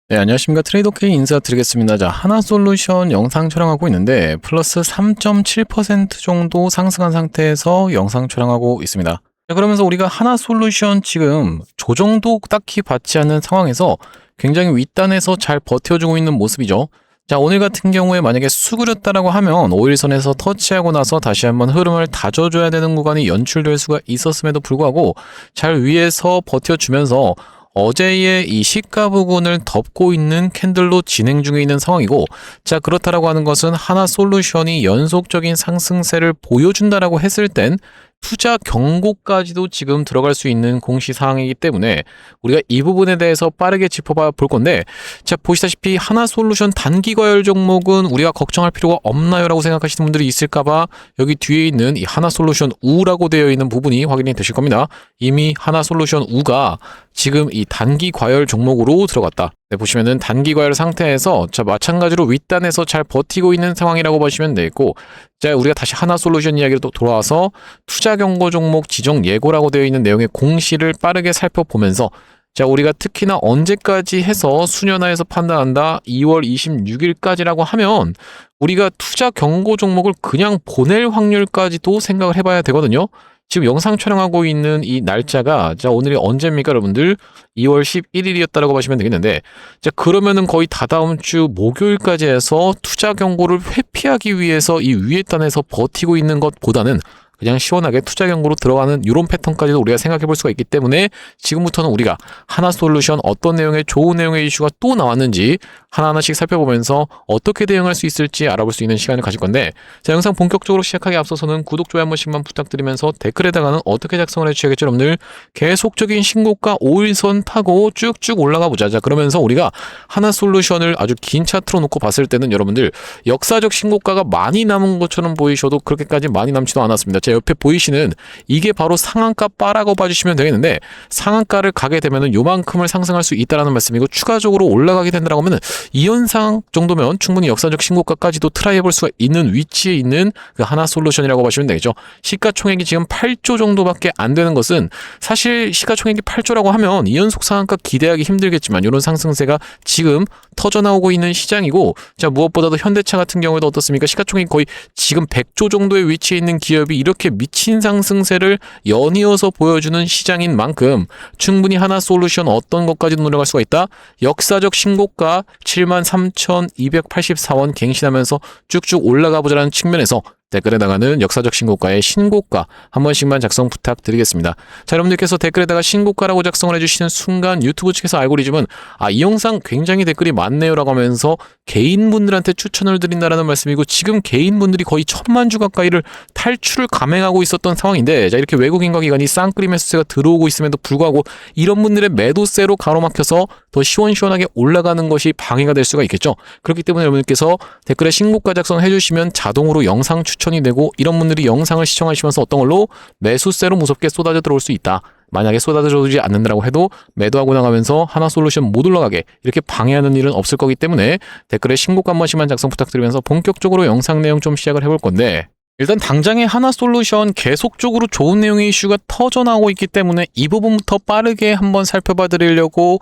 네, 안녕하십니까. 트레이더K 인사드리겠습니다. 자, 하나솔루션 영상 촬영하고 있는데 플러스 3.7% 정도 상승한 상태에서 영상 촬영하고 있습니다. 자, 그러면서 우리가 하나솔루션 지금 조정도 딱히 받지 않는 상황에서 굉장히 윗단에서 잘 버텨주고 있는 모습이죠. 자, 오늘 같은 경우에 만약에 수그렸다라고 하면 5일선에서 터치하고 나서 다시 한번 흐름을 다져줘야 되는 구간이 연출될 수가 있었음에도 불구하고 잘 위에서 버텨주면서 어제의 이 시가 부근을 덮고 있는 캔들로 진행 중에 있는 상황이고, 자, 그렇다라고 하는 것은 하나솔루션이 연속적인 상승세를 보여준다라고 했을 땐 투자 경고까지도 지금 들어갈 수 있는 공시사항이기 때문에 우리가 이 부분에 대해서 빠르게 짚어봐 볼 건데, 자, 보시다시피 하나솔루션 단기과열 종목은 우리가 걱정할 필요가 없나요? 라고 생각하시는 분들이 있을까봐 여기 뒤에 있는 이 하나솔루션 우라고 되어 있는 부분이 확인이 되실 겁니다. 이미 하나솔루션 우가 지금 이 단기과열 종목으로 들어갔다. 네, 보시면은 단기과열 상태에서 자, 마찬가지로 윗단에서 잘 버티고 있는 상황이라고 보시면 되겠고, 자, 우리가 다시 하나솔루션 이야기로 또 돌아와서 투자 경고 종목 지정 예고라고 되어 있는 내용의 공시를 빠르게 살펴보면서, 자, 우리가 특히나 언제까지 해서 수년화해서 판단한다, 2월 26일까지라고 하면 우리가 투자 경고 종목을 그냥 보낼 확률까지도 생각을 해봐야 되거든요. 지금 영상 촬영하고 있는 이 날짜가, 자, 오늘이 언제입니까, 여러분들? 2월 11일이었다라고 보시면 되겠는데, 자, 그러면은 거의 다다음 주 목요일까지 해서 투자 경고를 회피하기 위해서 이 위에 단에서 버티고 있는 것보다는 그냥 시원하게 투자 경고로 들어가는 이런 패턴까지도 우리가 생각해 볼 수가 있기 때문에 지금부터는 우리가 하나솔루션 어떤 내용의 좋은 내용의 이슈가 또 나왔는지 하나하나씩 살펴보면서 어떻게 대응할 수 있을지 알아볼 수 있는 시간을 가질 건데, 자, 영상 본격적으로 시작하기 앞서서는 구독, 좋아요 한 번씩만 부탁드리면서 댓글에다가는 어떻게 작성을 해주셔야겠죠, 여러분들? 계속적인 신고가 5일선 타고 쭉쭉 올라가 보자. 자, 그러면서 우리가 하나솔루션을 아주 긴 차트로 놓고 봤을 때는 여러분들 역사적 신고가가 많이 남은 것처럼 보이셔도 그렇게까지 많이 남지도 않았습니다. 제 옆에 보이시는 이게 바로 상한가 바라고 봐주시면 되겠는데, 상한가를 가게 되면은 요만큼을 상승할 수 있다라는 말씀이고, 추가적으로 올라가게 된다라고 하면은 이 현상 정도면 충분히 역사적 신고가까지도 트라이 해볼 수가 있는 위치에 있는 그 하나솔루션이라고 보시면 되겠죠. 시가총액이 지금 8조 정도밖에 안 되는 것은, 사실 시가총액이 8조라고 하면 2연속 상한가 기대하기 힘들겠지만 이런 상승세가 지금 터져나오고 있는 시장이고, 자, 무엇보다도 현대차 같은 경우에도 어떻습니까? 시가총액이 거의 지금 100조 정도의 위치에 있는 기업이 이렇게 미친 상승세를 연이어서 보여주는 시장인 만큼 충분히 하나솔루션 어떤 것까지도 노려갈 수가 있다. 역사적 신고가 73,284원 갱신하면서 쭉쭉 올라가 보자라는 측면에서 댓글에다가는 역사적 신고가의 신고가 한 번씩만 작성 부탁드리겠습니다. 자, 여러분들께서 댓글에다가 신고가라고 작성을 해주시는 순간 유튜브 측에서 알고리즘은 이 영상 굉장히 댓글이 많네요 라고 하면서 개인분들한테 추천을 드린다라는 말씀이고, 지금 개인분들이 거의 1000만 주 가까이를 탈출을 감행하고 있었던 상황인데, 자, 이렇게 외국인과 기관이 쌍끌이 매수세가 들어오고 있음에도 불구하고 이런 분들의 매도세로 가로막혀서 더 시원시원하게 올라가는 것이 방해가 될 수가 있겠죠. 그렇기 때문에 여러분들께서 댓글에 신고가 작성을 해주시면 자동으로 영상 추천이 되고, 이런 분들이 영상을 시청하시면서 어떤 걸로 매수세로 무섭게 쏟아져 들어올 수 있다. 만약에 쏟아져오지 않는다라고 해도 매도하고 나가면서 하나솔루션 못 올라가게 이렇게 방해하는 일은 없을 거기 때문에 댓글에 신고가 한 번씩만 작성 부탁드리면서 본격적으로 영상 내용 좀 시작을 해볼 건데, 일단 당장의 하나솔루션 계속적으로 좋은 내용의 이슈가 터져나오고 있기 때문에 이 부분부터 빠르게 한번 살펴봐 드리려고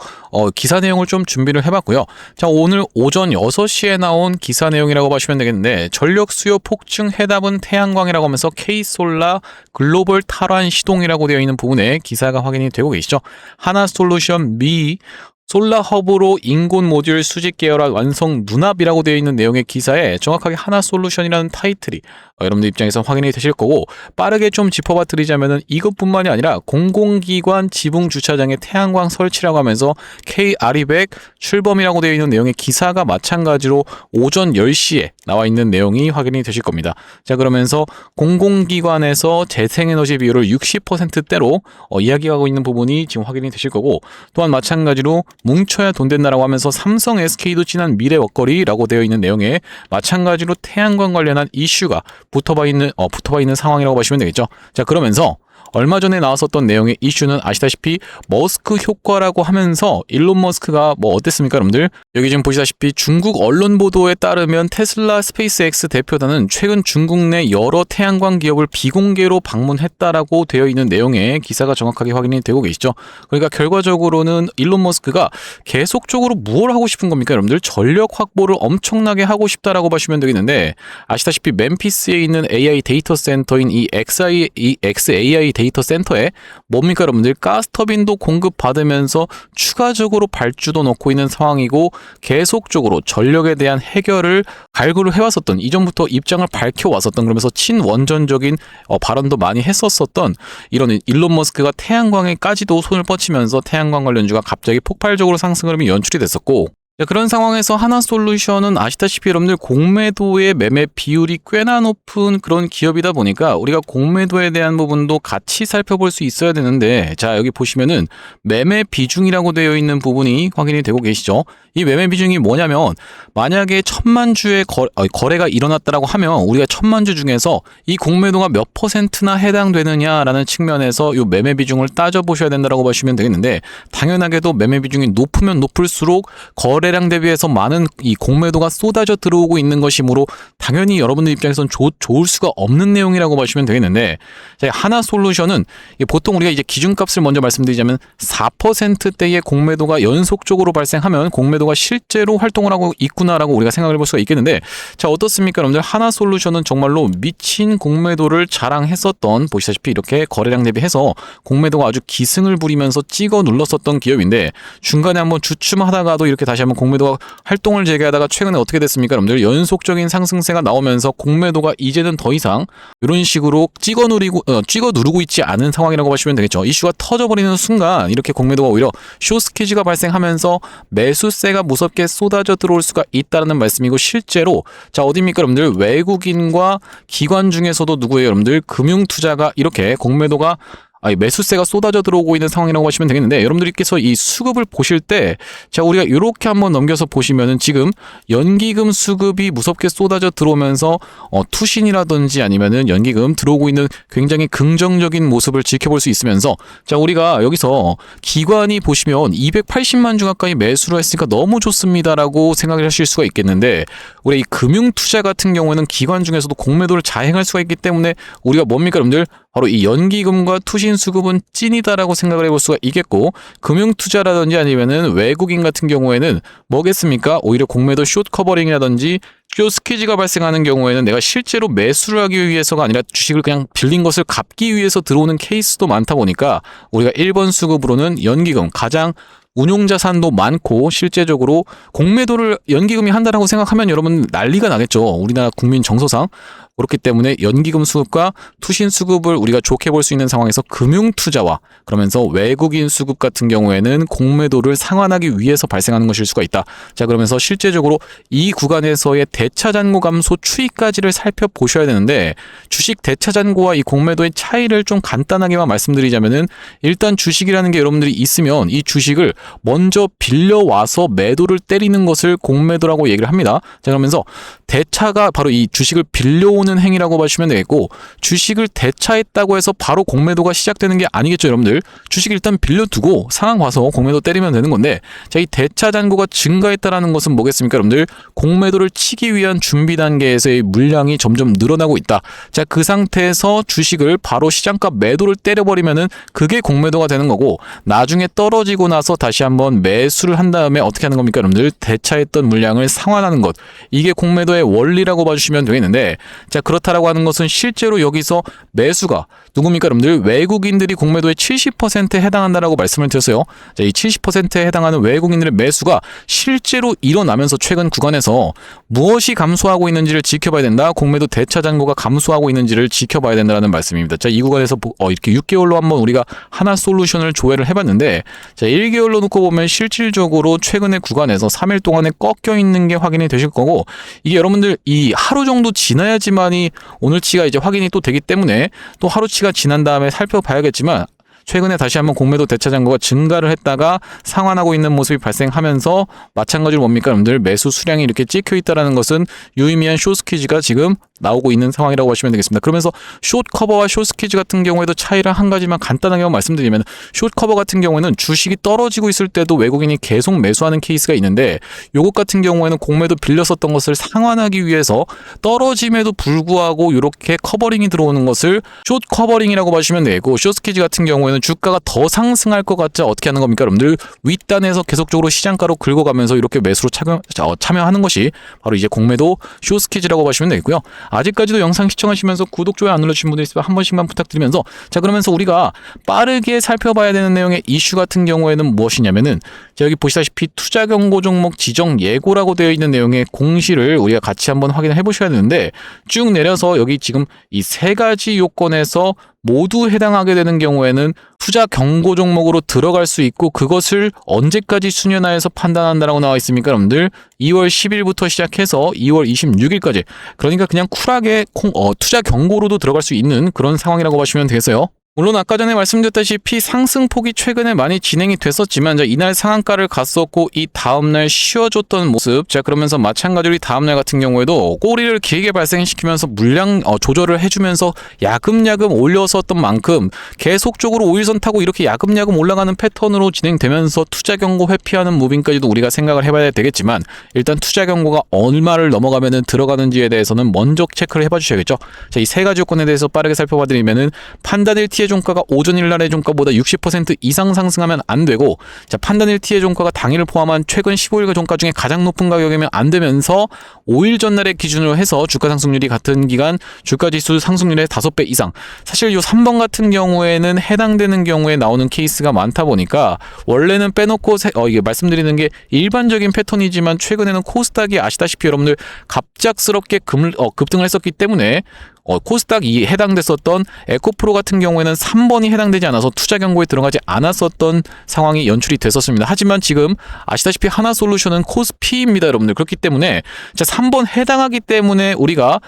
기사 내용을 좀 준비를 해봤고요. 자, 오늘 오전 6시에 나온 기사 내용이라고 보시면 되겠는데, 전력 수요 폭증 해답은 태양광이라고 하면서 K솔라 글로벌 탈환 시동이라고 되어 있는 부분에 기사가 확인이 되고 계시죠. 하나솔루션 미 솔라허브로 인곤 모듈 수직 계열화 완성 눈앞이라고 되어 있는 내용의 기사에 정확하게 하나솔루션이라는 타이틀이 여러분들 입장에서 확인이 되실 거고, 빠르게 좀 짚어봐 드리자면은 이것뿐만이 아니라 공공기관 지붕 주차장에 태양광 설치라고 하면서 K-아리백 출범이라고 되어 있는 내용의 기사가 마찬가지로 오전 10시에 나와 있는 내용이 확인이 되실 겁니다. 자, 그러면서 공공기관에서 재생에너지 비율을 60%대로 이야기하고 있는 부분이 지금 확인이 되실 거고, 또한 마찬가지로 뭉쳐야 돈 된다라고 하면서 삼성 SK도 지난 미래 먹거리라고 되어 있는 내용에 마찬가지로 태양광 관련한 이슈가 붙어봐 있는 상황이라고 보시면 되겠죠. 자, 그러면서 얼마 전에 나왔었던 내용의 이슈는 아시다시피 머스크 효과라고 하면서 일론 머스크가 뭐 어땠습니까, 여러분들? 여기 지금 보시다시피 중국 언론 보도에 따르면 테슬라 스페이스X 대표단은 최근 중국 내 여러 태양광 기업을 비공개로 방문했다라고 되어 있는 내용의 기사가 정확하게 확인이 되고 계시죠. 그러니까 결과적으로는 일론 머스크가 계속적으로 무엇을 하고 싶은 겁니까, 여러분들? 전력 확보를 엄청나게 하고 싶다라고 보시면 되겠는데, 아시다시피 멤피스에 있는 AI 데이터 센터인 이 XAI 데이터 센터에 뭡니까, 여러분들? 가스터빈도 공급받으면서 추가적으로 발주도 넣고 있는 상황이고, 계속적으로 전력에 대한 해결을 갈구를 해왔었던, 이전부터 입장을 밝혀왔었던, 그러면서 친원전적인 발언도 많이 했었던 이런 일론 머스크가 태양광에까지도 손을 뻗치면서 태양광 관련주가 갑자기 폭발적으로 상승 흐름이 연출이 됐었고, 그런 상황에서 하나솔루션은 아시다시피 여러분들 공매도의 매매 비율이 꽤나 높은 그런 기업이다 보니까 우리가 공매도에 대한 부분도 같이 살펴볼 수 있어야 되는데, 자, 여기 보시면은 매매 비중이라고 되어 있는 부분이 확인이 되고 계시죠. 이 매매 비중이 뭐냐면, 만약에 1000만 주의 거래가 일어났다라고 하면 우리가 1000만 주 중에서 이 공매도가 몇 %나 해당되느냐라는 측면에서 이 매매 비중을 따져보셔야 된다라고 보시면 되겠는데, 당연하게도 매매 비중이 높으면 높을수록 거래량 대비해서 많은 이 공매도가 쏟아져 들어오고 있는 것이므로 당연히 여러분들 입장에서는 좋을 수가 없는 내용이라고 보시면 되겠는데, 하나솔루션은 보통 우리가 이제 기준값을 먼저 말씀드리자면 4%대의 공매도가 연속적으로 발생하면 공매도가 실제로 활동을 하고 있구나라고 우리가 생각을 해볼 수가 있겠는데, 자, 어떻습니까, 여러분들? 하나솔루션은 정말로 미친 공매도를 자랑했었던, 보시다시피 이렇게 거래량 대비해서 공매도가 아주 기승을 부리면서 찍어 눌렀었던 기업인데, 중간에 한번 주춤하다가도 이렇게 다시 한번 공매도가 활동을 재개하다가 최근에 어떻게 됐습니까, 여러분들? 연속적인 상승세가 나오면서 공매도가 이제는 더 이상 이런 식으로 찍어 누르고 있지 않은 상황이라고 보시면 되겠죠. 이슈가 터져버리는 순간 이렇게 공매도가 오히려 숏스퀴즈가 발생하면서 매수세가 무섭게 쏟아져 들어올 수가 있다는 말씀이고, 실제로 자, 어디입니까, 여러분들? 외국인과 기관 중에서도 누구예요, 여러분들? 금융투자가 이렇게 공매도가 매수세가 쏟아져 들어오고 있는 상황이라고 보시면 되겠는데, 여러분들께서 이 수급을 보실 때, 자, 우리가 이렇게 한번 넘겨서 보시면은 지금 연기금 수급이 무섭게 쏟아져 들어오면서 투신이라든지 아니면은 연기금 들어오고 있는 굉장히 긍정적인 모습을 지켜볼 수 있으면서, 자, 우리가 여기서 기관이 보시면 280만 주 가까이 매수를 했으니까 너무 좋습니다라고 생각을 하실 수가 있겠는데, 우리 이 금융투자 같은 경우에는 기관 중에서도 공매도를 자행할 수가 있기 때문에 우리가 뭡니까, 여러분들? 바로 이 연기금과 투신 수급은 찐이다라고 생각을 해볼 수가 있겠고, 금융투자라든지 아니면은 외국인 같은 경우에는 뭐겠습니까? 오히려 공매도 숏 커버링이라든지 숏 스퀴즈가 발생하는 경우에는 내가 실제로 매수를 하기 위해서가 아니라 주식을 그냥 빌린 것을 갚기 위해서 들어오는 케이스도 많다 보니까 우리가 1번 수급으로는 연기금, 가장 운용자산도 많고 실제적으로 공매도를 연기금이 한다라고 생각하면 여러분 난리가 나겠죠. 우리나라 국민 정서상. 그렇기 때문에 연기금 수급과 투신 수급을 우리가 좋게 볼 수 있는 상황에서 금융투자와 그러면서 외국인 수급 같은 경우에는 공매도를 상환하기 위해서 발생하는 것일 수가 있다. 자, 그러면서 실제적으로 이 구간에서의 대차잔고 감소 추이까지를 살펴보셔야 되는데, 주식 대차잔고와 이 공매도의 차이를 좀 간단하게만 말씀드리자면은, 일단 주식이라는 게 여러분들이 있으면 이 주식을 먼저 빌려와서 매도를 때리는 것을 공매도라고 얘기를 합니다. 자, 그러면서 대차가 바로 이 주식을 빌려오는 행위라고 보시면 되겠고, 주식을 대차했다고 해서 바로 공매도가 시작되는 게 아니겠죠, 여러분들. 주식 일단 빌려두고 상황 봐서 공매도 때리면 되는 건데, 자, 이 대차 잔고가 증가했다라는 것은 뭐겠습니까, 여러분들? 공매도를 치기 위한 준비 단계에서의 물량이 점점 늘어나고 있다. 자, 그 상태에서 주식을 바로 시장가 매도를 때려버리면은 그게 공매도가 되는 거고, 나중에 떨어지고 나서 다시 한번 매수를 한 다음에 어떻게 하는 겁니까, 여러분들? 대차했던 물량을 상환하는 것. 이게 공매도의 원리라고 봐주시면 되겠는데, 자, 그렇다라고 하는 것은 실제로 여기서 매수가 누굽니까, 여러분들? 외국인들이 공매도의 70%에 해당한다라고 말씀을 드렸어요. 자, 이 70%에 해당하는 외국인들의 매수가 실제로 일어나면서 최근 구간에서 무엇이 감소하고 있는지를 지켜봐야 된다. 공매도 대차 잔고가 감소하고 있는지를 지켜봐야 된다는 말씀입니다. 자, 이 구간에서 이렇게 6개월로 한번 우리가 하나솔루션을 조회를 해봤는데, 자, 1개월로 놓고 보면 실질적으로 최근의 구간에서 3일 동안에 꺾여 있는 게 확인이 되실 거고, 이게 여러분들 이 하루 정도 지나야지만이 오늘치가 이제 확인이 또 되기 때문에 또 하루치가 지난 다음에 살펴봐야겠지만, 최근에 다시 한번 공매도 대차 잔고가 증가를 했다가 상환하고 있는 모습이 발생하면서 마찬가지로 뭡니까 여러분들 매수 수량이 이렇게 찍혀 있다는 것은 유의미한 숏스퀴즈가 지금 나오고 있는 상황이라고 보시면 되겠습니다. 그러면서 숏 커버와 숏 스퀴즈 같은 경우에도 차이를 한 가지만 간단하게 말씀드리면 숏 커버 같은 경우에는 주식이 떨어지고 있을 때도 외국인이 계속 매수하는 케이스가 있는데 요것 같은 경우에는 공매도 빌렸었던 것을 상환하기 위해서 떨어짐에도 불구하고 이렇게 커버링이 들어오는 것을 숏 커버링이라고 보시면 되고 숏 스퀴즈 같은 경우에는 주가가 더 상승할 것 같자 어떻게 하는 겁니까 여러분들 윗단에서 계속적으로 시장가로 긁어가면서 이렇게 매수로 참여하는 것이 바로 이제 공매도 숏 스퀴즈라고 보시면 되겠고요. 아직까지도 영상 시청하시면서 구독, 좋아요 안 눌러주신 분들 있으면 한 번씩만 부탁드리면서 자 그러면서 우리가 빠르게 살펴봐야 되는 내용의 이슈 같은 경우에는 무엇이냐면은 자 여기 보시다시피 투자 경고 종목 지정 예고라고 되어 있는 내용의 공시를 우리가 같이 한번 확인해 보셔야 되는데 쭉 내려서 여기 지금 이 세 가지 요건에서 모두 해당하게 되는 경우에는 투자 경고 종목으로 들어갈 수 있고 그것을 언제까지 수년하에서 판단한다라고 나와 있습니까 여러분들 2월 10일부터 시작해서 2월 26일까지 그러니까 그냥 쿨하게 투자 경고로도 들어갈 수 있는 그런 상황이라고 보시면 되겠어요. 물론 아까 전에 말씀드렸다시피 상승폭이 최근에 많이 진행이 됐었지만 이날 상한가를 갔었고 이 다음날 쉬어줬던 모습 자 그러면서 마찬가지로 이 다음날 같은 경우에도 꼬리를 길게 발생시키면서 물량 조절을 해주면서 야금야금 올렸었던 만큼 계속적으로 5일선 타고 이렇게 야금야금 올라가는 패턴으로 진행되면서 투자 경고 회피하는 무빙까지도 우리가 생각을 해봐야 되겠지만 일단 투자 경고가 얼마를 넘어가면 들어가는지에 대해서는 먼저 체크를 해봐 주셔야겠죠. 자, 이 세 가지 요건에 대해서 빠르게 살펴봐 드리면은 판단일 T의 종가가 오전일 날의 종가보다 60% 이상 상승하면 안 되고 자 판단일 T의 종가가 당일을 포함한 최근 15일간 종가 중에 가장 높은 가격이면 안 되면서 5일 전날의 기준으로 해서 주가 상승률이 같은 기간 주가 지수 상승률의 5배 이상 사실 이 3번 같은 경우에는 해당되는 경우에 나오는 케이스가 많다 보니까 원래는 빼놓고 이게 말씀드리는 게 일반적인 패턴이지만 최근에는 코스닥이 아시다시피 여러분들 갑작스럽게 급등을 했었기 때문에 코스닥이 해당됐었던 에코프로 같은 경우에는 3번이 해당되지 않아서 투자 경고에 들어가지 않았었던 상황이 연출이 됐었습니다. 하지만 지금 아시다시피 하나솔루션은 코스피입니다, 여러분들. 그렇기 때문에 자 3번 해당하기 때문에 우리가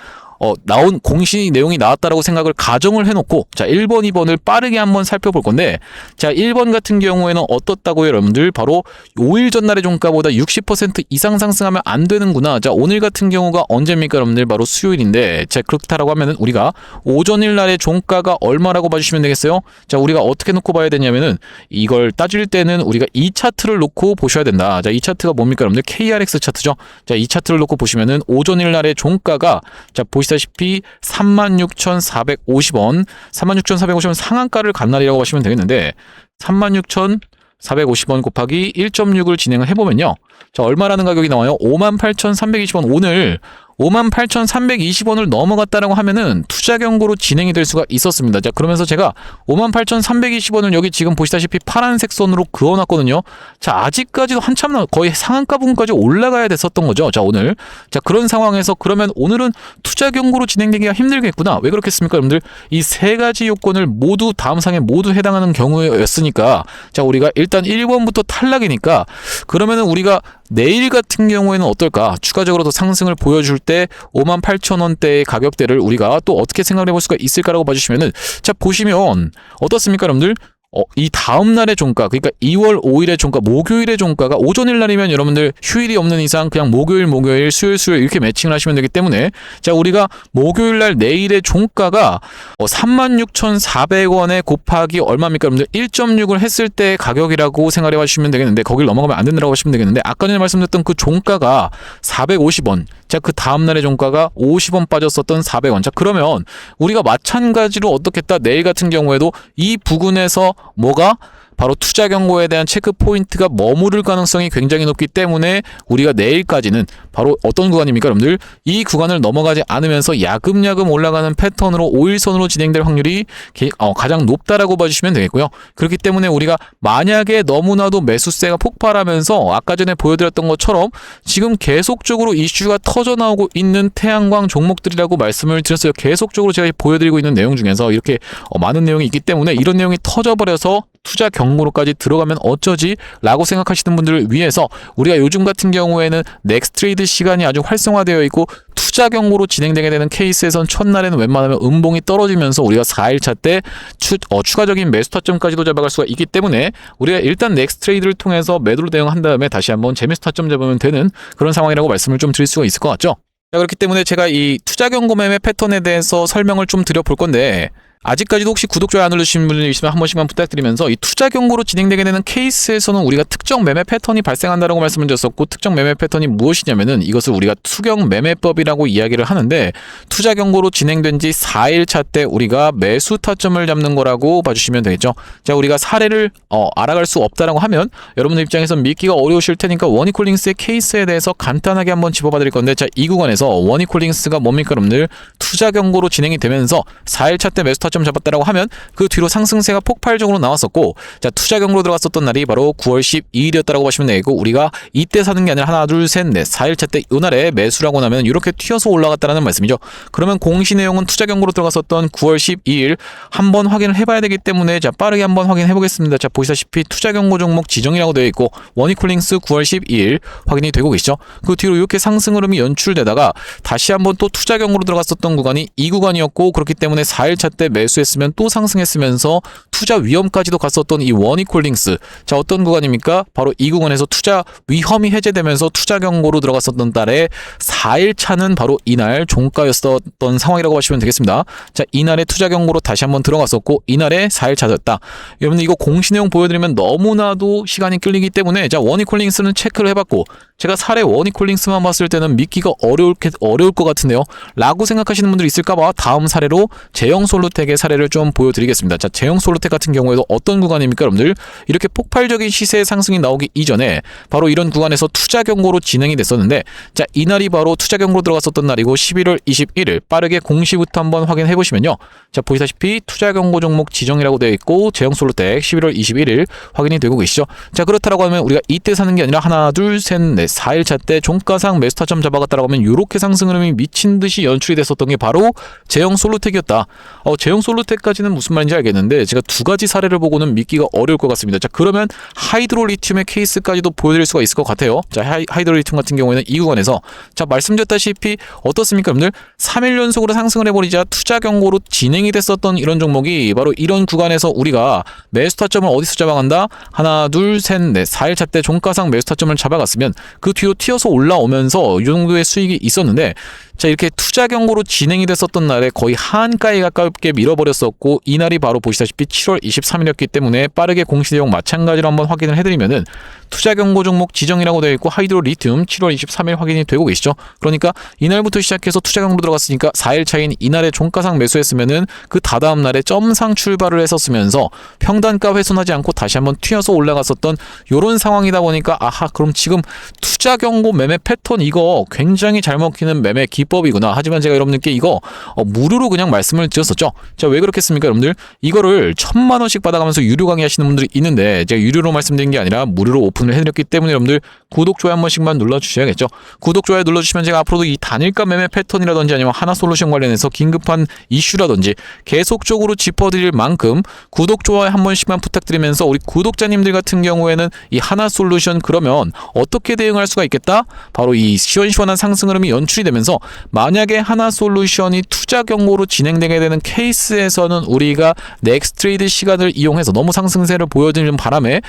나온 공시 내용이 나왔다라고 생각을 가정을 해놓고 자 1번, 2번을 빠르게 한번 살펴볼 건데 자 1번 같은 경우에는 어떻다고요 여러분들 바로 5일 전날의 종가보다 60% 이상 상승하면 안 되는구나. 자 오늘 같은 경우가 언제입니까 여러분들 바로 수요일인데 자 그렇다라고 하면은 우리가 오전일 날의 종가가 얼마라고 봐주시면 되겠어요. 자 우리가 어떻게 놓고 봐야 되냐면은 이걸 따질 때는 우리가 이 차트를 놓고 보셔야 된다. 자 이 차트가 뭡니까 여러분들 KRX 차트죠. 자 이 차트를 놓고 보시면은 오전일 날의 종가가 자 보시다시피 36,450원 36,450원 상한가를 간 날이라고 하시면 되겠는데 36,450원 곱하기 1.6을 진행을 해보면요 자 얼마라는 가격이 나와요? 58,320원 오늘 58,320원을 넘어갔다라고 하면은 투자 경고로 진행이 될 수가 있었습니다. 자, 그러면서 제가 58,320원을 여기 지금 보시다시피 파란색 선으로 그어놨거든요. 자, 아직까지도 한참 거의 상한가 부분까지 올라가야 됐었던 거죠. 자, 오늘. 자, 그런 상황에서 그러면 오늘은 투자 경고로 진행되기가 힘들겠구나. 왜 그렇겠습니까, 여러분들? 이 세 가지 요건을 모두 다음 상에 모두 해당하는 경우였으니까 자, 우리가 일단 1번부터 탈락이니까 그러면은 우리가 내일 같은 경우에는 어떨까? 추가적으로 더 상승을 보여줄 때 58,000원대의 가격대를 우리가 또 어떻게 생각을 해볼 수가 있을까라고 봐주시면은 자 보시면 어떻습니까 여러분들? 이 다음날의 종가 그러니까 2월 5일의 종가 목요일의 종가가 오전일 날이면 여러분들 휴일이 없는 이상 그냥 목요일 수요일 이렇게 매칭을 하시면 되기 때문에 자 우리가 목요일날 내일의 종가가 36,400원에 곱하기 얼마입니까 여러분들 1.6을 했을 때 가격이라고 생각해 봐주시면 되겠는데 거길 넘어가면 안 된다고 하시면 되겠는데 아까 전에 말씀드렸던 그 종가가 450원 자 그 다음날의 종가가 50원 빠졌었던 400원 자 그러면 우리가 마찬가지로 어떻겠다 내일 같은 경우에도 이 부근에서 뭐가 바로 투자 경고에 대한 체크 포인트가 머무를 가능성이 굉장히 높기 때문에 우리가 내일까지는 바로 어떤 구간입니까 여러분들? 이 구간을 넘어가지 않으면서 야금야금 올라가는 패턴으로 5일선으로 진행될 확률이 가장 높다라고 봐주시면 되겠고요. 그렇기 때문에 우리가 만약에 너무나도 매수세가 폭발하면서 아까 전에 보여드렸던 것처럼 지금 계속적으로 이슈가 터져나오고 있는 태양광 종목들이라고 말씀을 드렸어요. 계속적으로 제가 보여드리고 있는 내용 중에서 이렇게 많은 내용이 있기 때문에 이런 내용이 터져버려서 투자 경고로까지 들어가면 어쩌지? 라고 생각하시는 분들을 위해서 우리가 요즘 같은 경우에는 넥스트레이드 시간이 아주 활성화되어 있고 투자 경고로 진행되게 되는 케이스에선 첫날에는 웬만하면 음봉이 떨어지면서 우리가 4일차 때 추가적인 매수 타점까지도 잡아갈 수가 있기 때문에 우리가 일단 넥스트레이드를 통해서 매도로 대응한 다음에 다시 한번 재매수 타점 잡으면 되는 그런 상황이라고 말씀을 좀 드릴 수가 있을 것 같죠. 자, 그렇기 때문에 제가 이 투자 경고 매매 패턴에 대해서 설명을 좀 드려볼 건데 아직까지도 혹시 구독, 좋아요 안 누르신 분들 있으면 한 번씩만 부탁드리면서 이 투자 경고로 진행되게 되는 케이스에서는 우리가 특정 매매 패턴이 발생한다라고 말씀을 드렸었고 특정 매매 패턴이 무엇이냐면은 이것을 우리가 투경 매매법이라고 이야기를 하는데 투자 경고로 진행된 지 4일차 때 우리가 매수 타점을 잡는 거라고 봐주시면 되겠죠. 자, 우리가 사례를 알아갈 수 없다라고 하면 여러분들 입장에서 믿기가 어려우실 테니까 워니콜링스의 케이스에 대해서 간단하게 한번 짚어봐 드릴 건데 자, 이 구간에서 워니콜링스가 뭡니까 여러분들? 투자 경고로 진행이 되면서 4일차 때 매수 타점 잡았다라고 하면 그 뒤로 상승세가 폭발적으로 나왔었고 자, 투자 경고로 들어갔었던 날이 바로 9월 12일이었다라고 보시면 되겠고 우리가 이때 사는 게 아니라 하나 둘 셋 넷 4일차 때 이 날에 매수라고 나면 이렇게 튀어서 올라갔다라는 말씀이죠. 그러면 공시 내용은 투자 경고로 들어갔었던 9월 12일 한번 확인을 해봐야 되기 때문에 자, 빠르게 한번 확인해 보겠습니다. 자, 보시다시피 투자 경고 종목 지정이라고 되어 있고 워니콜링스 9월 12일 확인이 되고 계시죠. 그 뒤로 이렇게 상승 흐름이 연출되다가 다시 한번 또 투자 경고로 들어갔었던 구간이 이 구간이었고 그렇기 때문에 4일차 때 매수했으면 또 상승했으면서 투자 위험까지도 갔었던 이 워니콜링스 자, 어떤 구간입니까? 바로 이 구간에서 투자 위험이 해제되면서 투자 경고로 들어갔었던 달에 4일차는 바로 이날 종가였었던 상황이라고 보시면 되겠습니다. 자, 이날에 투자 경고로 다시 한번 들어갔었고 이날에 4일차였다. 여러분들 이거 공시 내용 보여드리면 너무나도 시간이 끌리기 때문에 자, 워니콜링스는 체크를 해봤고 제가 사례 워니콜링스만 봤을 때는 믿기가 어려울 것 같은데요 라고 생각하시는 분들이 있을까봐 다음 사례로 제형솔루텍의 사례를 좀 보여드리겠습니다. 자, 제형솔루텍 같은 경우에도 어떤 구간입니까 여러분들? 이렇게 폭발적인 시세 상승이 나오기 이전에 바로 이런 구간에서 투자 경고로 진행이 됐었는데 자, 이날이 바로 투자 경고로 들어갔었던 날이고 11월 21일 빠르게 공시부터 한번 확인해 보시면요. 자, 보시다시피 투자 경고 종목 지정이라고 되어 있고 제형솔루텍 11월 21일 확인이 되고 계시죠. 자, 그렇다라고 하면 우리가 이때 사는 게 아니라 하나 둘 셋 넷 4일차 때 종가상 매수 타점 잡아갔다라고 하면 이렇게 상승 흐름이 미친 듯이 연출이 됐었던 게 바로 제형솔루텍이었다. 제형솔루텍까지는 무슨 말인지 알겠는데 제가 두 가지 사례를 보고는 믿기가 어려울 것 같습니다. 자, 그러면 하이드로리튬의 케이스까지도 보여드릴 수가 있을 것 같아요. 자, 하이드로리튬 같은 경우에는 이 구간에서 자, 말씀드렸다시피 어떻습니까 여러분들? 3일 연속으로 상승을 해버리자 투자 경고로 진행이 됐었던 이런 종목이 바로 이런 구간에서 우리가 매수 타점을 어디서 잡아간다? 하나 둘 셋 넷 4일차 때 종가상 매수 타점을 잡아갔으면 그 뒤로 튀어서 올라오면서 이 정도의 수익이 있었는데 자, 이렇게 투자 경고로 진행이 됐었던 날에 거의 하한가에 가깝게 밀어버렸었고 이날이 바로 보시다시피 7월 23일이었기 때문에 빠르게 공시 내용 마찬가지로 한번 확인을 해드리면은 투자 경고 종목 지정이라고 되어 있고 하이드로리튬 7월 23일 확인이 되고 계시죠. 그러니까 이날부터 시작해서 투자 경고로 들어갔으니까 4일 차인 이날에 종가상 매수했으면은 그 다다음 날에 점상 출발을 했었으면서 평단가 훼손하지 않고 다시 한번 튀어서 올라갔었던 요런 상황이다 보니까 아하, 그럼 지금 투자 경고 매매 패턴 이거 굉장히 잘 먹히는 매매 기법이구나. 하지만 제가 여러분들께 이거 무료로 그냥 말씀을 드렸었죠. 자, 왜 그렇겠습니까 여러분들? 이거를 1000만 원씩 받아가면서 유료 강의 하시는 분들이 있는데 제가 유료로 말씀드린 게 아니라 무료로 오픈을 해드렸기 때문에 여러분들 구독, 좋아요 한 번씩만 눌러주셔야겠죠. 구독, 좋아요 눌러주시면 제가 앞으로도 이 단일가 매매 패턴이라든지 아니면 하나솔루션 관련해서 긴급한 이슈라든지 계속적으로 짚어드릴 만큼 구독, 좋아요 한 번씩만 부탁드리면서 우리 구독자님들 같은 경우에는 이 하나솔루션 그러면 어떻게 대응할 수가 있겠다? 바로 이 시원시원한 상승 흐름이 연출이 되면서 만약에 하나솔루션이 투자 경고로 진행되게 되는 케이스에서는 우리가 넥스트레이드 시간을 이용해서 너무 상승세를 보여드리는 바람에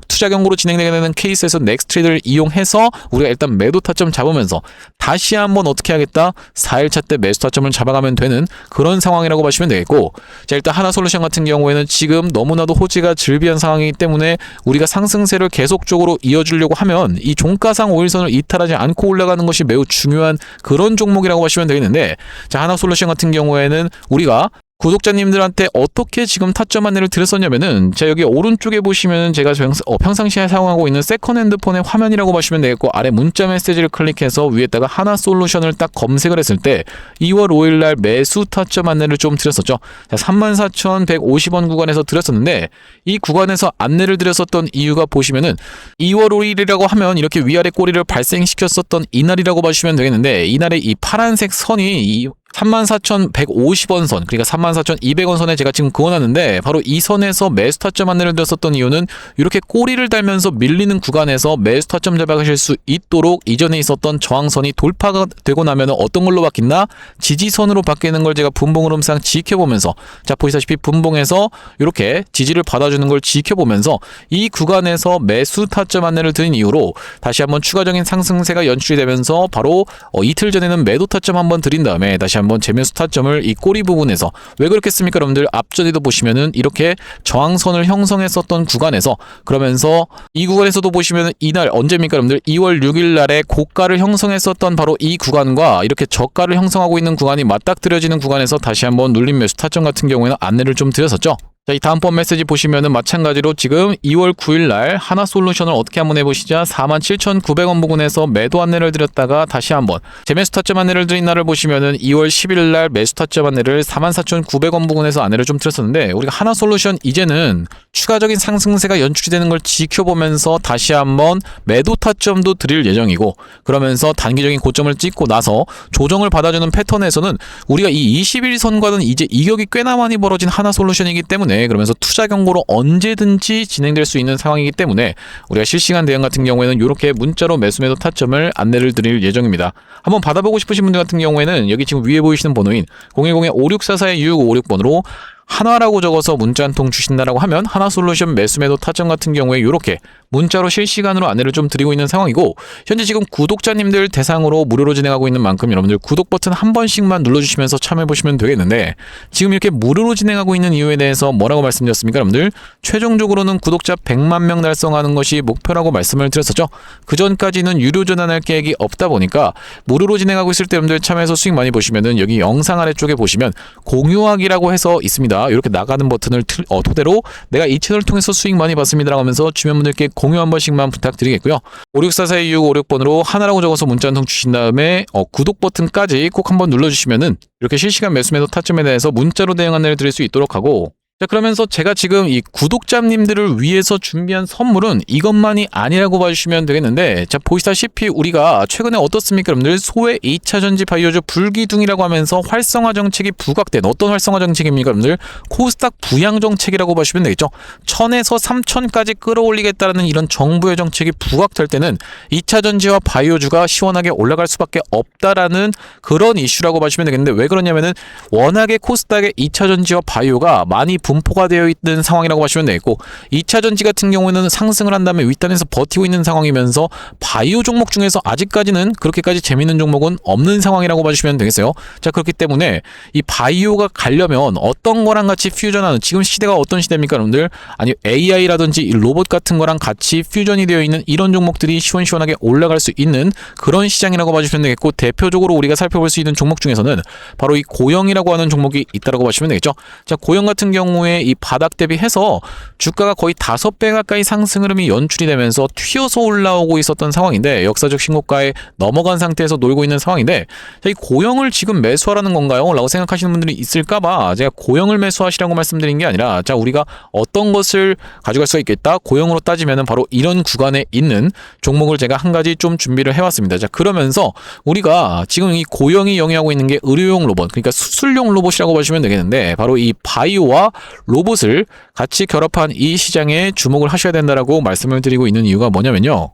투자 경고로 진행되게 되는 케이스에서 넥스트레이드를 이용해서 우리가 일단 매도 타점 잡으면서 다시 한번 어떻게 하겠다? 4일차 때 매수 타점을 잡아가면 되는 그런 상황이라고 보시면 되겠고 자, 일단 하나솔루션 같은 경우에는 지금 너무나도 호재가 즐비한 상황이기 때문에 우리가 상승세를 계속적으로 이어주려고 하면 이 종가상 5일선을 이탈하지 않고 올라가는 것이 매우 중요한 그런 종목이라고 보시면 되겠는데 자, 하나솔루션 같은 경우에는 우리가 구독자님들한테 어떻게 지금 타점 안내를 드렸었냐면은 자, 여기 오른쪽에 보시면은 제가 평상시에 사용하고 있는 세컨 핸드폰의 화면이라고 보시면 되겠고 아래 문자 메시지를 클릭해서 위에다가 하나솔루션을 딱 검색을 했을 때 2월 5일날 매수 타점 안내를 좀 드렸었죠. 자, 34,150원 구간에서 드렸었는데 이 구간에서 안내를 드렸었던 이유가 보시면은 2월 5일이라고 하면 이렇게 위아래 꼬리를 발생시켰었던 이날이라고 보시면 되겠는데 이날에 이 파란색 선이 이 34,150원 선, 그러니까 34,200원 선에 제가 지금 그어놨는데, 바로 이 선에서 매수 타점 안내를 드렸었던 이유는 이렇게 꼬리를 달면서 밀리는 구간에서 매수 타점 잡아가실 수 있도록 이전에 있었던 저항선이 돌파가 되고 나면 어떤 걸로 바뀐다? 지지선으로 바뀌는 걸 제가 분봉 흐름상 지켜보면서, 자 보시다시피 분봉에서 이렇게 지지를 받아주는 걸 지켜보면서 이 구간에서 매수 타점 안내를 드린 이후로 다시 한번 추가적인 상승세가 연출이 되면서 바로 이틀 전에는 매도 타점 한번 드린 다음에 다시 한번 재매수 타점을 이 꼬리 부분에서, 왜 그렇겠습니까 여러분들? 앞전에도 보시면은 이렇게 저항선을 형성했었던 구간에서, 그러면서 이 구간에서도 보시면은 이날 언제입니까 여러분들? 2월 6일 날에 고가를 형성했었던 바로 이 구간과 이렇게 저가를 형성하고 있는 구간이 맞닥뜨려지는 구간에서 다시 한번 눌림 매수 타점 같은 경우에는 안내를 좀 드렸었죠. 자, 이 다음번 메시지 보시면은 마찬가지로 지금 2월 9일 날 하나솔루션을 어떻게 한번 해보시자. 47,900원 부근에서 매도 안내를 드렸다가 다시 한번 재매수 타점 안내를 드린 날을 보시면은 2월 11일 날 매수 타점 안내를 44,900원 부근에서 안내를 좀 드렸었는데, 우리가 하나솔루션 이제는 추가적인 상승세가 연출이 되는 걸 지켜보면서 다시 한번 매도 타점도 드릴 예정이고, 그러면서 단기적인 고점을 찍고 나서 조정을 받아주는 패턴에서는 우리가 이 21선과는 이제 이격이 꽤나 많이 벌어진 하나솔루션이기 때문에, 그러면서 투자 경고로 언제든지 진행될 수 있는 상황이기 때문에 우리가 실시간 대응 같은 경우에는 이렇게 문자로 매수 매도 타점을 안내를 드릴 예정입니다. 한번 받아보고 싶으신 분들 같은 경우에는 여기 지금 위에 보이시는 번호인 010-5644-6556번으로 한화라고 적어서 문자 한 통 주신다라고 하면 하나솔루션 매수 매도 타점 같은 경우에 이렇게 문자로 실시간으로 안내를 좀 드리고 있는 상황이고, 현재 지금 구독자님들 대상으로 무료로 진행하고 있는 만큼 여러분들 구독 버튼 한 번씩만 눌러주시면서 참여해보시면 되겠는데, 지금 이렇게 무료로 진행하고 있는 이유에 대해서 뭐라고 말씀드렸습니까 여러분들? 최종적으로는 구독자 100만 명 달성하는 것이 목표라고 말씀을 드렸었죠. 그 전까지는 유료 전환할 계획이 없다 보니까 무료로 진행하고 있을 때 여러분들 참여해서 수익 많이 보시면은 여기 영상 아래쪽에 보시면 공유하기라고 해서 있습니다. 이렇게 나가는 버튼을 토대로 내가 이 채널을 통해서 수익 많이 받습니다라고 하면서 주변 분들께 공유 한 번씩만 부탁드리겠고요. 5644-2656번으로 하나라고 적어서 문자 한 통 주신 다음에 구독 버튼까지 꼭 한번 눌러주시면은 이렇게 실시간 매수 매도 타점에 대해서 문자로 대응 안내를 드릴 수 있도록 하고, 자 그러면서 제가 지금 이 구독자님들을 위해서 준비한 선물은 이것만이 아니라고 봐주시면 되겠는데, 자 보시다시피 우리가 최근에 어떻습니까 여러분들? 소외 2차전지 바이오주 불기둥이라고 하면서 활성화 정책이 부각된, 어떤 활성화 정책입니까 여러분들? 코스닥 부양 정책이라고 보시면 되겠죠. 1000에서 3000까지 끌어올리겠다라는 이런 정부의 정책이 부각될 때는 2차전지와 바이오주가 시원하게 올라갈 수밖에 없다라는 그런 이슈라고 보시면 되겠는데, 왜 그러냐면은 워낙에 코스닥의 2차전지와 바이오가 많이 분포가 되어 있는 상황이라고 보시면 되겠고, 2차전지 같은 경우에는 상승을 한 다음에 윗단에서 버티고 있는 상황이면서 바이오 종목 중에서 아직까지는 그렇게까지 재밌는 종목은 없는 상황이라고 봐주시면 되겠어요. 자 그렇기 때문에 이 바이오가 가려면 어떤 거랑 같이 퓨전하는, 지금 시대가 어떤 시대입니까 여러분들? 아니 AI라든지 이 로봇 같은 거랑 같이 퓨전이 되어 있는 이런 종목들이 시원시원하게 올라갈 수 있는 그런 시장이라고 봐주시면 되겠고, 대표적으로 우리가 살펴볼 수 있는 종목 중에서는 바로 이 고영이라고 하는 종목이 있다라고 봐주시면 되겠죠. 자 고영 같은 경우에 이 바닥 대비해서 주가가 거의 5배 가까이 상승 흐름이 연출이 되면서 튀어서 올라오고 있었던 상황인데, 역사적 신고가에 넘어간 상태에서 놀고 있는 상황인데, 자, 이 고영을 지금 매수하라는 건가요? 라고 생각하시는 분들이 있을까봐 제가 고영을 매수하시라고 말씀드린 게 아니라, 자 우리가 어떤 것을 가져갈 수가 있겠다? 고영으로 따지면은 바로 이런 구간에 있는 종목을 제가 한 가지 좀 준비를 해왔습니다. 자 그러면서 우리가 지금 이 고영이 영위하고 있는 게 의료용 로봇, 그러니까 수술용 로봇이라고 보시면 되겠는데, 바로 이 바이오와 로봇을 같이 결합한 이 시장에 주목을 하셔야 된다라고 말씀을 드리고 있는 이유가 뭐냐면요.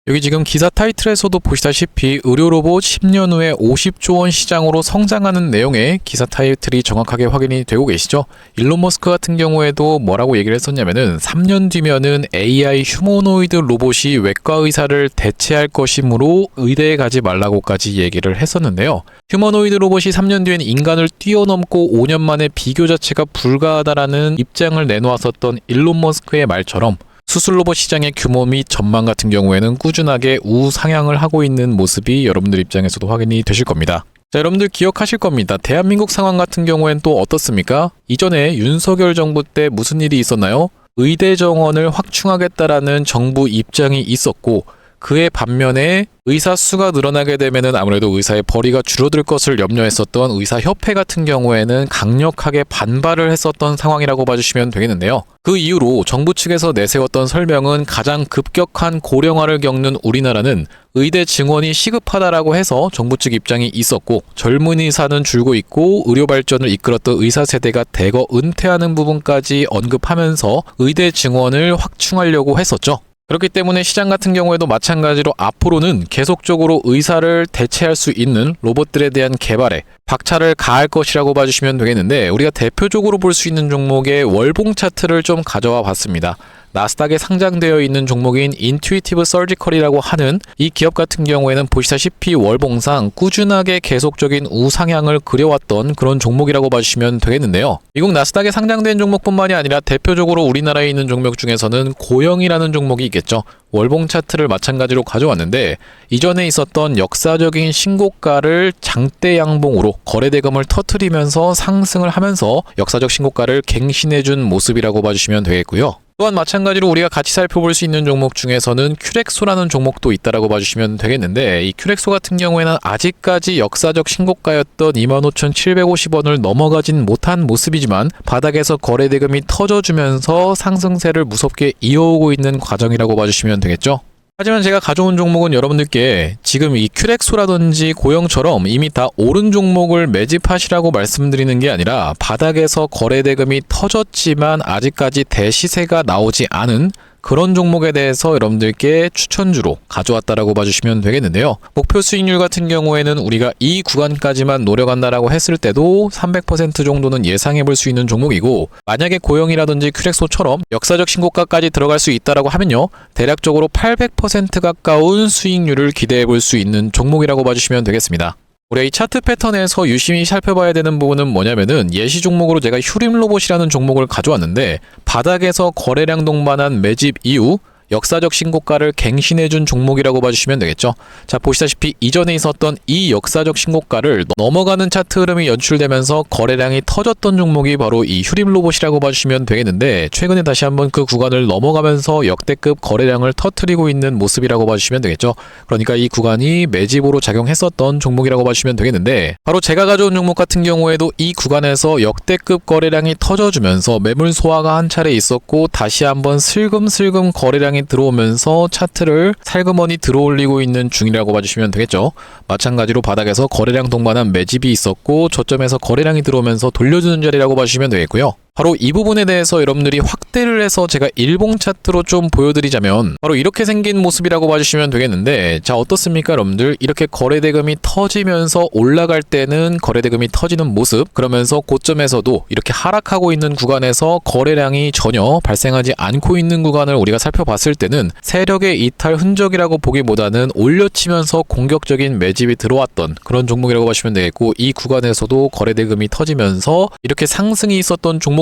여기 지금 기사 타이틀에서도 보시다시피 의료 로봇 10년 후에 50조 원 시장으로 성장하는 내용의 기사 타이틀이 정확하게 확인이 되고 계시죠. 일론 머스크 같은 경우에도 뭐라고 얘기를 했었냐면은 3년 뒤면은 AI 휴머노이드 로봇이 외과 의사를 대체할 것이므로 의대에 가지 말라고까지 얘기를 했었는데요. 휴머노이드 로봇이 3년 뒤엔 인간을 뛰어넘고 5년 만에 비교 자체가 불가하다라는 입장을 내놓았었던 일론 머스크의 말처럼 수술 로봇 시장의 규모 및 전망 같은 경우에는 꾸준하게 우상향을 하고 있는 모습이 여러분들 입장에서도 확인이 되실 겁니다. 자, 여러분들 기억하실 겁니다. 대한민국 상황 같은 경우엔 또 어떻습니까? 이전에 윤석열 정부 때 무슨 일이 있었나요? 의대 정원을 확충하겠다라는 정부 입장이 있었고, 그의 반면에 의사 수가 늘어나게 되면은 아무래도 의사의 벌이가 줄어들 것을 염려했었던 의사협회 같은 경우에는 강력하게 반발을 했었던 상황이라고 봐주시면 되겠는데요. 그 이후로 정부 측에서 내세웠던 설명은 가장 급격한 고령화를 겪는 우리나라는 의대 증원이 시급하다라고 해서 정부 측 입장이 있었고, 젊은 의사는 줄고 있고 의료 발전을 이끌었던 의사 세대가 대거 은퇴하는 부분까지 언급하면서 의대 증원을 확충하려고 했었죠. 그렇기 때문에 시장 같은 경우에도 마찬가지로 앞으로는 계속적으로 의사를 대체할 수 있는 로봇들에 대한 개발에 박차를 가할 것이라고 봐주시면 되겠는데, 우리가 대표적으로 볼 수 있는 종목의 월봉 차트를 좀 가져와 봤습니다. 나스닥에 상장되어 있는 종목인 인투이티브 서지컬이라고 하는 이 기업 같은 경우에는 보시다시피 월봉상 꾸준하게 계속적인 우상향을 그려왔던 그런 종목이라고 봐주시면 되겠는데요. 미국 나스닥에 상장된 종목뿐만이 아니라 대표적으로 우리나라에 있는 종목 중에서는 고영이라는 종목이 있겠죠. 월봉 차트를 마찬가지로 가져왔는데, 이전에 있었던 역사적인 신고가를 장대 양봉으로 거래대금을 터뜨리면서 상승을 하면서 역사적 신고가를 갱신해준 모습이라고 봐주시면 되겠고요. 또한 마찬가지로 우리가 같이 살펴볼 수 있는 종목 중에서는 큐렉소라는 종목도 있다라고 봐주시면 되겠는데, 이 큐렉소 같은 경우에는 아직까지 역사적 신고가였던 25,750원을 넘어가진 못한 모습이지만 바닥에서 거래대금이 터져주면서 상승세를 무섭게 이어오고 있는 과정이라고 봐주시면 되겠죠. 하지만 제가 가져온 종목은 여러분들께 지금 이 큐렉소라든지 고영처럼 이미 다 오른 종목을 매집하시라고 말씀드리는 게 아니라, 바닥에서 거래대금이 터졌지만 아직까지 대시세가 나오지 않은 그런 종목에 대해서 여러분들께 추천주로 가져왔다라고 봐주시면 되겠는데요. 목표 수익률 같은 경우에는 우리가 이 구간까지만 노려간다라고 했을 때도 300% 정도는 예상해 볼 수 있는 종목이고, 만약에 고영이라든지 큐렉소처럼 역사적 신고가까지 들어갈 수 있다라고 하면요, 대략적으로 800% 가까운 수익률을 기대해 볼 수 있는 종목이라고 봐주시면 되겠습니다. 우리가 이 차트 패턴에서 유심히 살펴봐야 되는 부분은 뭐냐면은, 예시 종목으로 제가 휴림로봇이라는 종목을 가져왔는데, 바닥에서 거래량 동반한 매집 이후 역사적 신고가를 갱신해준 종목이라고 봐주시면 되겠죠. 자, 보시다시피 이전에 있었던 이 역사적 신고가를 넘어가는 차트 흐름이 연출되면서 거래량이 터졌던 종목이 바로 이 휴림로봇이라고 봐주시면 되겠는데, 최근에 다시 한번 그 구간을 넘어가면서 역대급 거래량을 터뜨리고 있는 모습이라고 봐주시면 되겠죠. 그러니까 이 구간이 매집으로 작용했었던 종목이라고 봐주시면 되겠는데, 바로 제가 가져온 종목 같은 경우에도 이 구간에서 역대급 거래량이 터져주면서 매물 소화가 한 차례 있었고, 다시 한번 슬금슬금 거래량이 들어오면서 차트를 살그머니 들어올리고 있는 중이라고 봐주시면 되겠죠. 마찬가지로 바닥에서 거래량 동반한 매집이 있었고, 저점에서 거래량이 들어오면서 돌려주는 자리라고 봐주시면 되겠고요. 바로 이 부분에 대해서 여러분들이 확대를 해서 제가 일봉 차트로 좀 보여드리자면, 바로 이렇게 생긴 모습이라고 봐주시면 되겠는데, 자, 어떻습니까 여러분들? 이렇게 거래대금이 터지면서 올라갈 때는 거래대금이 터지는 모습, 그러면서 고점에서도 이렇게 하락하고 있는 구간에서 거래량이 전혀 발생하지 않고 있는 구간을 우리가 살펴봤을 때는 세력의 이탈 흔적이라고 보기보다는 올려치면서 공격적인 매집이 들어왔던 그런 종목이라고 보시면 되겠고, 이 구간에서도 거래대금이 터지면서 이렇게 상승이 있었던 종목인데,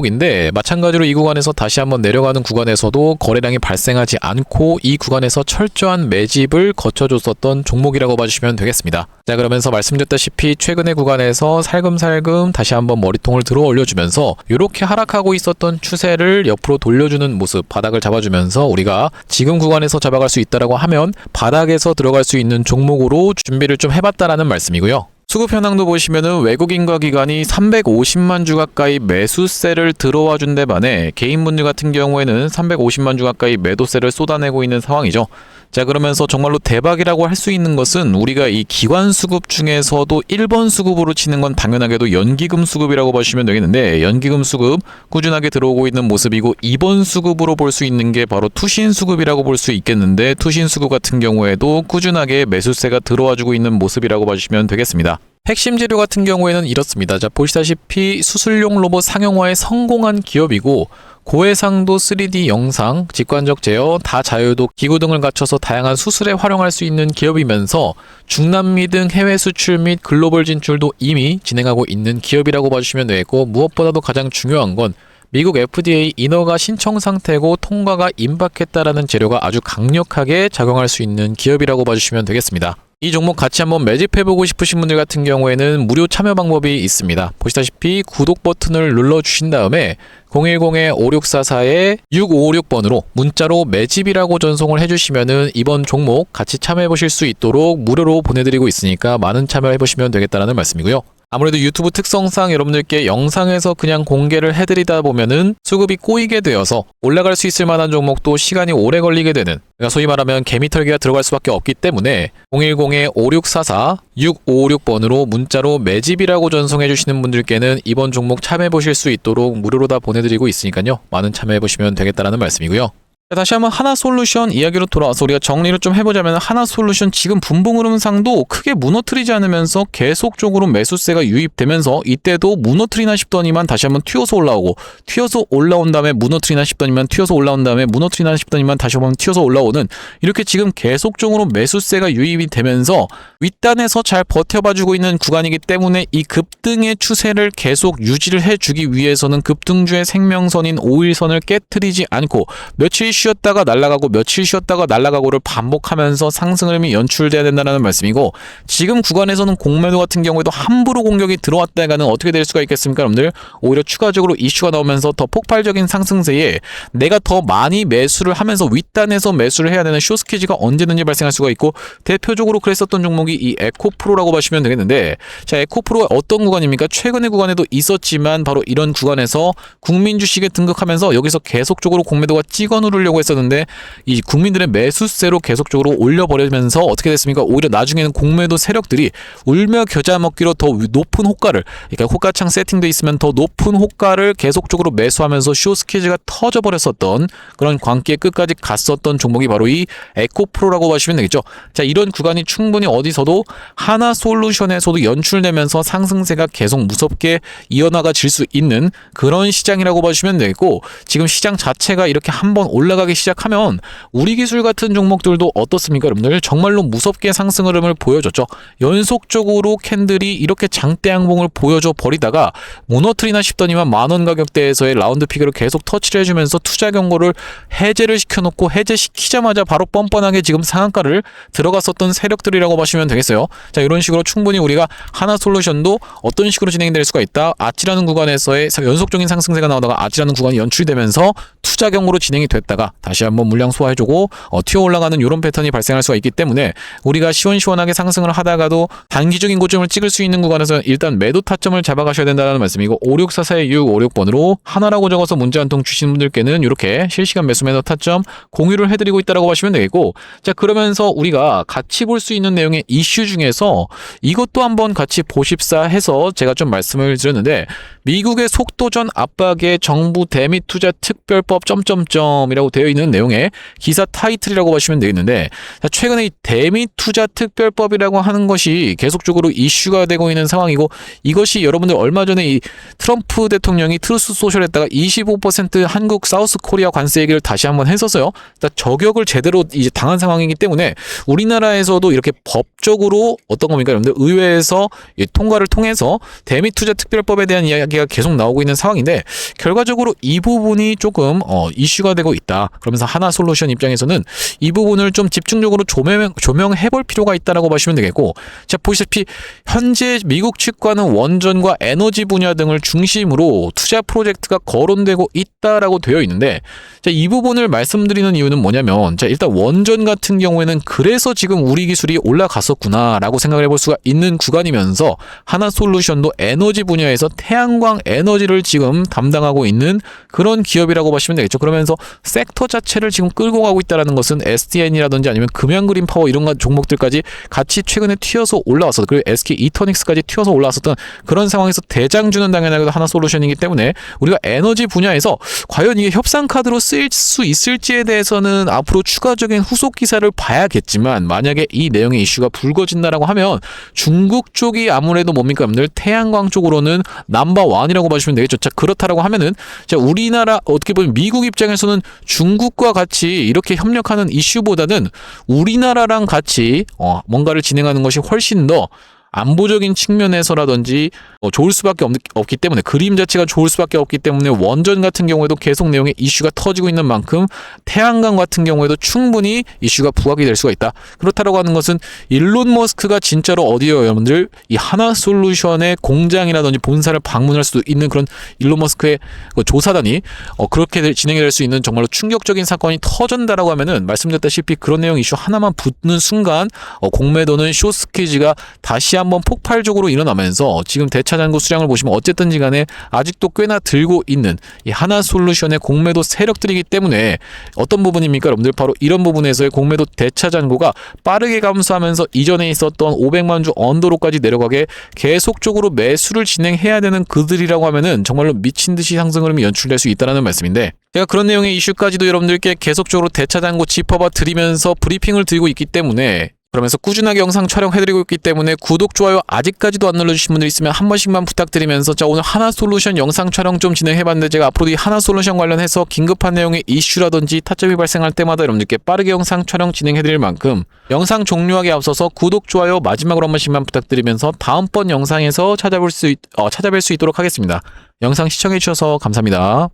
마찬가지로 이 구간에서 다시 한번 내려가는 구간에서도 거래량이 발생하지 않고 이 구간에서 철저한 매집을 거쳐줬었던 종목이라고 봐주시면 되겠습니다. 자, 그러면서 말씀드렸다시피 최근의 구간에서 살금살금 다시 한번 머리통을 들어 올려주면서 이렇게 하락하고 있었던 추세를 옆으로 돌려주는 모습, 바닥을 잡아주면서 우리가 지금 구간에서 잡아갈 수 있다라고 하면 바닥에서 들어갈 수 있는 종목으로 준비를 좀 해봤다라는 말씀이고요. 수급 현황도 보시면은 외국인과 기관이 350만 주 가까이 매수세를 들어와 준 데 반해 개인분들 같은 경우에는 350만 주 가까이 매도세를 쏟아내고 있는 상황이죠. 자, 그러면서 정말로 대박이라고 할 수 있는 것은, 우리가 이 기관 수급 중에서도 1번 수급으로 치는 건 당연하게도 연기금 수급이라고 보시면 되겠는데, 연기금 수급 꾸준하게 들어오고 있는 모습이고, 2번 수급으로 볼 수 있는 게 바로 투신 수급이라고 볼 수 있겠는데, 투신 수급 같은 경우에도 꾸준하게 매수세가 들어와주고 있는 모습이라고 봐주시면 되겠습니다. 핵심 재료 같은 경우에는 이렇습니다. 자, 보시다시피 수술용 로봇 상용화에 성공한 기업이고, 고해상도 3D 영상, 직관적 제어, 다자유도 기구 등을 갖춰서 다양한 수술에 활용할 수 있는 기업이면서 중남미 등 해외 수출 및 글로벌 진출도 이미 진행하고 있는 기업이라고 봐주시면 되겠고, 무엇보다도 가장 중요한 건 미국 FDA 인허가 신청 상태고 통과가 임박했다라는 재료가 아주 강력하게 작용할 수 있는 기업이라고 봐주시면 되겠습니다. 이 종목 같이 한번 매집해보고 싶으신 분들 같은 경우에는 무료 참여 방법이 있습니다. 보시다시피 구독 버튼을 눌러주신 다음에 010-5644-6556번으로 문자로 매집이라고 전송을 해주시면은 이번 종목 같이 참여해보실 수 있도록 무료로 보내드리고 있으니까 많은 참여해보시면 되겠다는 말씀이고요. 아무래도 유튜브 특성상 여러분들께 영상에서 그냥 공개를 해드리다 보면은 수급이 꼬이게 되어서 올라갈 수 있을 만한 종목도 시간이 오래 걸리게 되는, 그러니까 소위 말하면 개미털기가 들어갈 수밖에 없기 때문에 010-5644-6556번으로 문자로 매집이라고 전송해 주시는 분들께는 이번 종목 참여해 보실 수 있도록 무료로 다 보내드리고 있으니까요. 많은 참여해 보시면 되겠다는 말씀이고요. 다시 한번 하나솔루션 이야기로 돌아와서 우리가 정리를 좀 해보자면, 하나솔루션 지금 분봉 흐름상도 크게 무너뜨리지 않으면서 계속적으로 매수세가 유입되면서 이때도 무너뜨리나 싶더니만 다시 한번 튀어서 올라오고, 튀어서 올라온 다음에 무너뜨리나 싶더니만 튀어서 올라온 다음에 무너뜨리나 싶더니만 다시 한번 튀어서 올라오는, 이렇게 지금 계속적으로 매수세가 유입이 되면서 윗단에서 잘 버텨봐주고 있는 구간이기 때문에 이 급등의 추세를 계속 유지를 해주기 위해서는 급등주의 생명선인 5일선을 깨트리지 않고 며칠 쉬었다가 날아가고 며칠 쉬었다가 날아가고를 반복하면서 상승 흐름이 연출돼야 된다는 말씀이고, 지금 구간에서는 공매도 같은 경우에도 함부로 공격이 들어왔다가는 어떻게 될 수가 있겠습니까 여러분들? 오히려 추가적으로 이슈가 나오면서 더 폭발적인 상승세에 내가 더 많이 매수를 하면서 윗단에서 매수를 해야 되는 숏스퀴즈가 언제든지 발생할 수가 있고, 대표적으로 그랬었던 종목이 이 에코프로라고 보시면 되겠는데, 자, 에코프로가 어떤 구간입니까? 최근의 구간에도 있었지만 바로 이런 구간에서 국민 주식에 등극하면서 여기서 계속적으로 공매도가 찍어 누르려고 했었는데 이 국민들의 매수세로 계속적으로 올려버리면서 어떻게 됐습니까? 오히려 나중에는 공매도 세력들이 울며 겨자 먹기로 더 높은 호가를, 그러니까 호가창 세팅돼 있으면 더 높은 호가를 계속적으로 매수하면서 숏스퀴즈가 터져버렸었던 그런 광기의 끝까지 갔었던 종목이 바로 이 에코프로라고 보시면 되겠죠. 자, 이런 구간이 충분히 어디서도 하나솔루션에서도 연출되면서 상승세가 계속 무섭게 이어나가질 수 있는 그런 시장이라고 보시면 되겠고, 지금 시장 자체가 이렇게 한번 올라가기 시작하면 우리 기술 같은 종목들도 어떻습니까 여러분들? 정말로 무섭게 상승 흐름을 보여줬죠. 연속적으로 캔들이 이렇게 장대 양봉을 보여줘 버리다가 무너뜨리나 싶더니만 만원 가격대에서의 라운드 피겨를 계속 터치를 해주면서 투자 경고를 해제를 시켜놓고, 해제시키자마자 바로 뻔뻔하게 지금 상한가를 들어갔었던 세력들이라고 보시면 되겠어요. 자, 이런 식으로 충분히 우리가 하나솔루션도 어떤 식으로 진행될 수가 있다. 아치라는 구간에서의 연속적인 상승세가 나오다가 아치라는 구간이 연출되면서 투자 경고로 진행이 됐다가 다시 한번 물량 소화해주고 튀어 올라가는 이런 패턴이 발생할 수가 있기 때문에 우리가 시원시원하게 상승을 하다가도 단기적인 고점을 찍을 수 있는 구간에서 일단 매도 타점을 잡아가셔야 된다는 말씀이고, 5644-656번으로 하나라고 적어서 문자 한 통 주신 분들께는 이렇게 실시간 매수 매도 타점 공유를 해드리고 있다고 보시면 되겠고, 자, 그러면서 우리가 같이 볼 수 있는 내용의 이슈 중에서 이것도 한번 같이 보십사 해서 제가 좀 말씀을 드렸는데, 미국의 속도전 압박에 정부 대미 투자 특별법 점점점이라고 되어 있는 내용의 기사 타이틀이라고 보시면 되겠는데, 최근에 이 대미 투자 특별법이라고 하는 것이 계속적으로 이슈가 되고 있는 상황이고, 이것이 여러분들 얼마 전에 이 트럼프 대통령이 트루스 소셜에다가 25% 한국 사우스 코리아 관세 얘기를 다시 한번 했었어요. 저격을 제대로 이제 당한 상황이기 때문에 우리나라에서도 이렇게 법적으로 어떤 겁니까 여러분들? 의회에서 통과를 통해서 대미 투자 특별법에 대한 이야기가 계속 나오고 있는 상황인데, 결과적으로 이 부분이 조금 이슈가 되고 있다. 그러면서 하나솔루션 입장에서는 이 부분을 좀 집중적으로 조명해 볼 필요가 있다라고 보시면 되겠고, 자, 보시다시피 현재 미국 측과는 원전과 에너지 분야 등을 중심으로 투자 프로젝트가 거론되고 있다라고 되어 있는데, 자, 이 부분을 말씀드리는 이유는 뭐냐면, 자, 일단 원전 같은 경우에는 그래서 지금 우리 기술이 올라갔었구나라고 생각을 해볼 수가 있는 구간이면서, 하나솔루션도 에너지 분야에서 태양광 에너지를 지금 담당하고 있는 그런 기업이라고 보시면 되겠죠. 그러면서 섹터 자체를 지금 끌고 가고 있다는 것은 SDN이라든지 아니면 금양그린 파워 이런 종목들까지 같이 최근에 튀어서 올라왔어. 그리고 SK 이터닉스까지 튀어서 올라왔었던 그런 상황에서 대장주는 당연하게도 하나솔루션이기 때문에 우리가 에너지 분야에서 과연 이게 협상 카드로 쓰일 수 있을지에 대해서는 앞으로 추가적인 후속 기사를 봐야겠지만, 만약에 이 내용의 이슈가 불거진다라고 하면 중국 쪽이 아무래도 뭡니까 여러분들? 태양광 쪽으로는 넘버원이라고 보시면 되겠죠. 자, 그렇다라고 하면은, 자, 우리나라 어떻게 보면 미국 입장에서는 중국과 같이 이렇게 협력하는 이슈보다는 우리나라랑 같이 뭔가를 진행하는 것이 훨씬 더 안보적인 측면에서라든지 좋을 수밖에 없기 때문에, 그림 자체가 좋을 수밖에 없기 때문에 원전 같은 경우에도 계속 내용의 이슈가 터지고 있는 만큼 태양광 같은 경우에도 충분히 이슈가 부각이 될 수가 있다. 그렇다라고 하는 것은 일론 머스크가 진짜로 어디에요 여러분들, 이 하나솔루션의 공장이라든지 본사를 방문할 수도 있는 그런 일론 머스크의 그 조사단이 그렇게 진행이 될 수 있는 정말로 충격적인 사건이 터진다라고 하면은, 말씀드렸다시피 그런 내용 이슈 하나만 붙는 순간 공매도는 숏스퀴즈가 다시 한번 폭발적으로 일어나면서, 지금 대차장고 수량을 보시면 어쨌든지 간에 아직도 꽤나 들고 있는 이 하나솔루션의 공매도 세력들이기 때문에, 어떤 부분입니까 여러분들? 바로 이런 부분에서의 공매도 대차장고가 빠르게 감소하면서 이전에 있었던 500만 주 언더로까지 내려가게 계속적으로 매수를 진행해야 되는 그들이라고 하면은 정말로 미친 듯이 상승 흐름이 연출될 수 있다는 말씀인데, 제가 그런 내용의 이슈까지도 여러분들께 계속적으로 대차장고 짚어봐 드리면서 브리핑을 드리고 있기 때문에, 그러면서 꾸준하게 영상 촬영해드리고 있기 때문에 구독, 좋아요 아직까지도 안 눌러주신 분들 있으면 한 번씩만 부탁드리면서, 자, 오늘 하나솔루션 영상 촬영 좀 진행해봤는데, 제가 앞으로도 이 하나솔루션 관련해서 긴급한 내용의 이슈라든지 타점이 발생할 때마다 여러분들께 빠르게 영상 촬영 진행해드릴 만큼, 영상 종료하기 앞서서 구독, 좋아요 마지막으로 한 번씩만 부탁드리면서 다음번 영상에서 찾아뵐 수 있도록 하겠습니다. 영상 시청해주셔서 감사합니다.